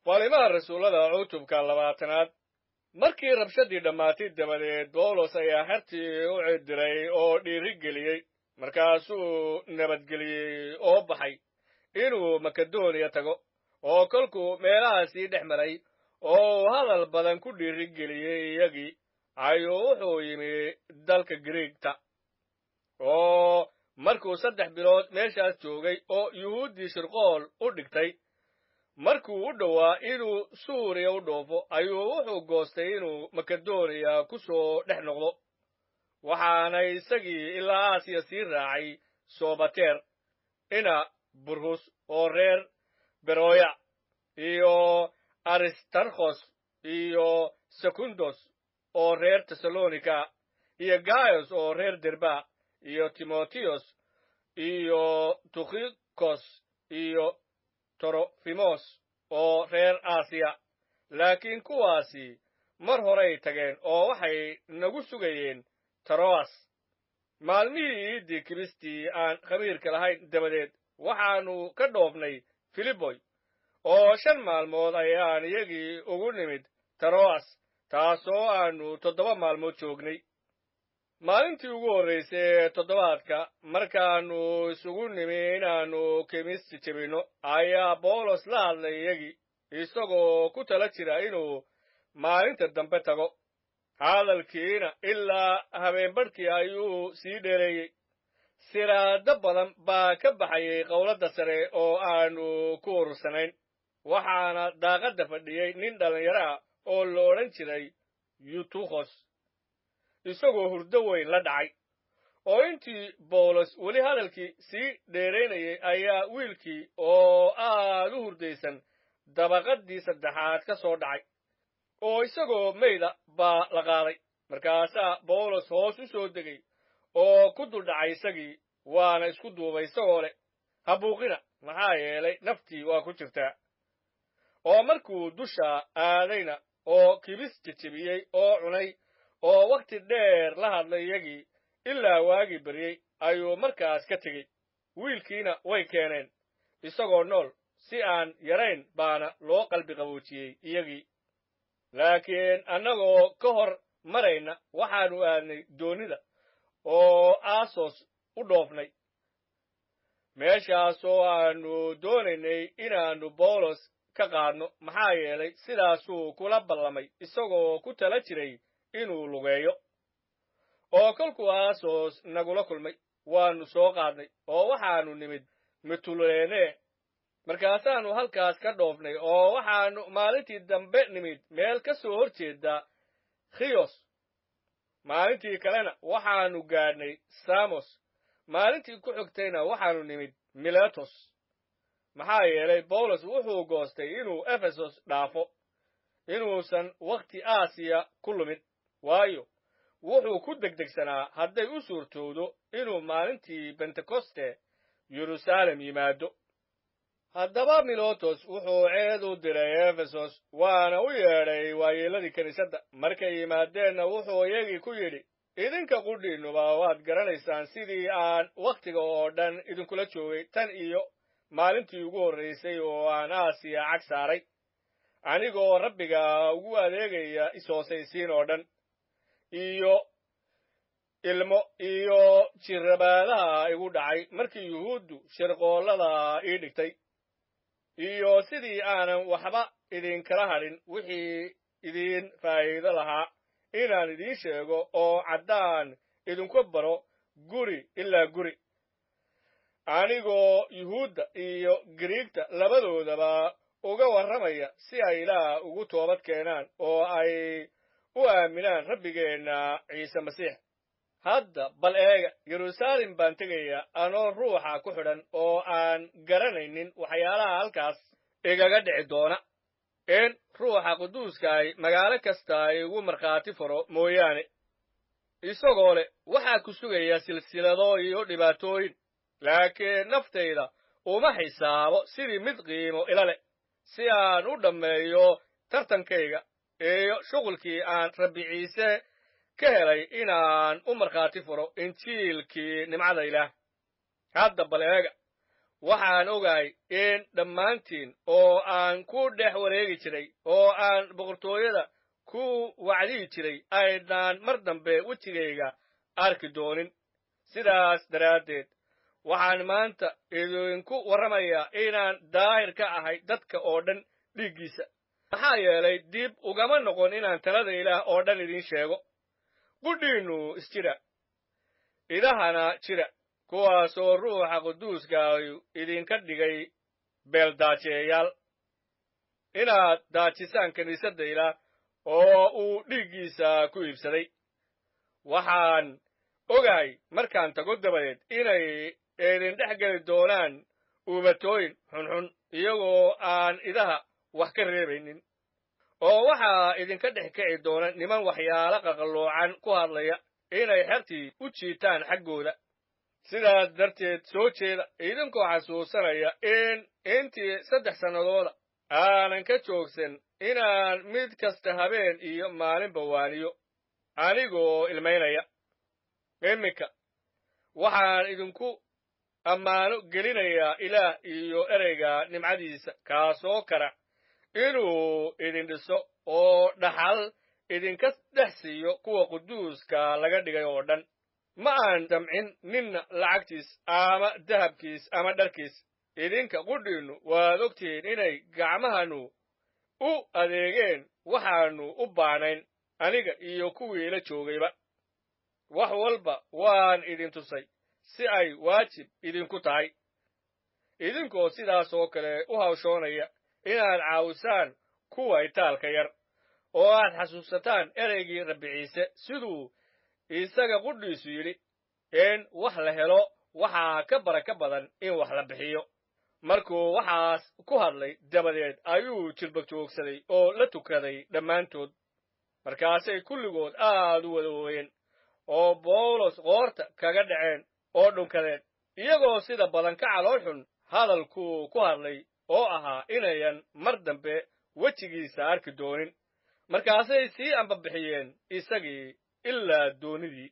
Walimaha rasuulada cutubka 20aad markii rabshadii dhammaatay dabadeed Bawlos ayaa xertii u cidiray oo dhiirigeliyey markaasuu nabadgeliyey oo baxay inuu Makedoniya tago oo kolkuu meelahaasii dhex maray oo hadal badan ku dhiirigeliyey iyagii ayuu wuxuu yimi dalka Greegta oo markuu 3 bilood meeshaas joogay oo Yuhuudii shirqool u dhigtay markuu u dhawaa inuu Suuriya u dhoofo ayuu wuxuu goostay inuu Makedoniya ku soo dhex noqdo waxaana isagii ilaa Aasiya sii raacay Sobater ina Burhus oo reer Beroya iyo Aristarchos iyo Secundos oo reer Thessalonica iyo Gaius oo reer Derba iyo Timotheus iyo Tukhikos iyo Torofimos oo reer Aasiya laakiin kuwaasi mar horay tageen oo waxay nagu sugayeen Troas maalmihii Iidii Kiristii aan khabiirka lahayn dabadeed waxaanu ka dhoofnay Filiboy oo 5 maalmood ayaan iyagii ugu nimid Troas taasoo aanu 7 maalmood joognay maalintii ugu horreysay toddobaadka markaanu isugu nimi inaanu kemisti jebino ayaa Bawlos la hadlay iyagii isagoo ku tala jira inuu maalinta dambe tago hadalkiina ilaa habeenbarkii ayuu sii dheereeyey siraado badan baa ka baxayay qowladda sare oo aanu ku urursanayn waxaana daaqadda fadhiyey nin dhallinyaro ah oo la odhan jiray Yutukhos isagoo hurdo weyn la dhacay oo intii Bawlos weli hadalkii sii dheeraynayay ayaa wiilkii oo aad u hurdaysan dabaqadii 3aad ka soo dhacay oo isagoo meyda baa la qaaday markaasaa Bawlos hoos u soo degay oo ku dul dhacay isagii waana isku duubay isagoo leh habuuqina maxaa yeelay naftii waa ku jirtaa oo markuu dusha aadayna oo kibis jejebiyey oo cunay oo waqti dheer la hadlay iyagii ilaa waagii baryey ayuu markaas ka tegey wiilkiina way keeneen isagoo nool si aan yarayn baana loo qalbi qaboojiyey iyagii laakiin annagoo ka hor marayna waxaanu aadnay doonida oo Asos u dhoofnay meeshaasoo aanu doonaynay inaanu Bawlos ka qaadno maxaa yeelay sidaasuu kula ballamay isagoo ku tala jiray inuu lugeeyo oo kolkuu Asos nagula kulmay waanu soo qaadnay oo waxaanu nimid Mitulene markaasaanu halkaas ka dhoofnay oo waxaanu maalintii dambe nimid meel ka soo horjeeda Chios maalintii kalena waxaanu gaadhnay Samos maalintii ku xigtayna waxaanu nimid Miletos maxaa yeelay Bawlos wuxuu goostay inuu Efesos dhaafo inuusan waqti Aasiya ku lumin waayo wuxuu ku degdegsanaa hadday u suurtoodo inuu maalintii Pentekoste Yeruusaalem yimaado haddaba Miletos wuxuu ceed u diray Efesos waana u yeedhay waayeeladii kiniisadda markay yimaadeenna wuxuu iyagii ku yidhi idinka qudhiinnuba waad garanaysaan sidii aan wakhtiga oo dhan idinkula joogay tan iyo maalintii ugu horraysay oo aan Aasiya cag saaray anigoo Rabbiga ugu adeegaya is-hoosaysiin oo dhan iyo ilmo iyo jirrabaadaha igu dhacay markii Yuhuuddu shirqoollada ii dhigtay iyo sidii aanan waxba idinkala hadhin wixii idin faa'iido lahaa inaan idiin sheego oo caddaan idinku baro guri ilaa guri anigoo Yuhuudda iyo Griigta labadoodaba uga warramaya si ay Ilaah ugu toobad keenaan oo ay u aaminaan Rabbigeenna Ciise Masiix hadda bal eega Yeruusaalem baan tegayaa anoo ruuxa ku xidhan oo aan garanaynin waxyaalaha halkaas igaga dhici doona in ruuxa quduuska ay magaalo kasta igu markhaati furo mooyaane isagoo leh waxaa ku sugaya silsilado iyo dhibaatooyin laakiin naftayda uma xisaabo sidii mid qiimo ila leh si aan u dhammeeyo tartankayga iyo shughulkii aan Rabbi Ciise ka helay inaan u markhaati furo injiilkii nimcada Ilaah hadda bal eega waxaan ogahay in dhammaantiin oo aan ku dhex wareegi jiray oo aan boqortooyada ku wacdiyi jiray aydnaan mar dambe wejigayga arki doonin sidaas daraaddeed waxaan maanta idinku warramayaa inaan daahir ka ahay dadka oo dhan dhiiggiisa maxaa yeelay dib ugama noqon inaan talada ilaah oo dhan idiin sheego qudhiinnu isjira idahana jira kuwaasoo ruuxa quduuskaayu idinka dhigay beeldaajeeyaal inaad daajisaan kiniisadda ilaah oo uu dhiiggiisa ku iibsaday waxaan ogahay markaan tago dabadeed inay idin dhex geli doonaan uubatooyin xunxun iyagoo aan idaha wax ka reebaynin oo waxaa idinka dhex kici doona niman waxyaalo qaqalloocan ku hadlaya inay xertii u jiitaan xaggooda sidaas darteed soo jeeda idinkoo xasuusanaya in intii 3 sannadooda aanan ka joogsan inaan mid kasta habeen iyo maalinba waaniyo anigoo ilmaynaya iminka waxaan idinku ammaano gelinayaa ilaah iyo ereyga nimcadiisa kaasoo kara inuu idin dhiso oo dhaxal idinka dhex siiyo kuwa quduuska laga dhigay oo dhan ma aan damcin ninna lacagtiis ama dahabkiis ama dharkiis idinka qudhiinnu waad ogtihiin inay gacmahanu u adeegeen waxaannu u baanayn aniga iyo kuwii la joogayba wax walba waan idin tusay si ay waajib idinku tahay idinkoo sidaas oo kale u hawshoonaya inaad caawisaan kuwa itaalka yar oo aad xasuusataan ereygii rabbi ciise siduu isaga qudhiisu yidhi in wax la helo waxaa ka baraka badan in wax la bixiyo markuu waxaas ku hadlay dabadeed ayuu jirbag joogsaday oo la tukaday dhammaantood markaasay kulligood aad u wada ooyeen oo bawlos qoorta kaga dhaceen oo dhunkadeen iyagoo sida badan ka calool xun hadalkuu ku hadlay oo ahaa inayan mar dambe wejigiisa arki doonin markaasay sii ambabixiyeen isagii ilaa doonidii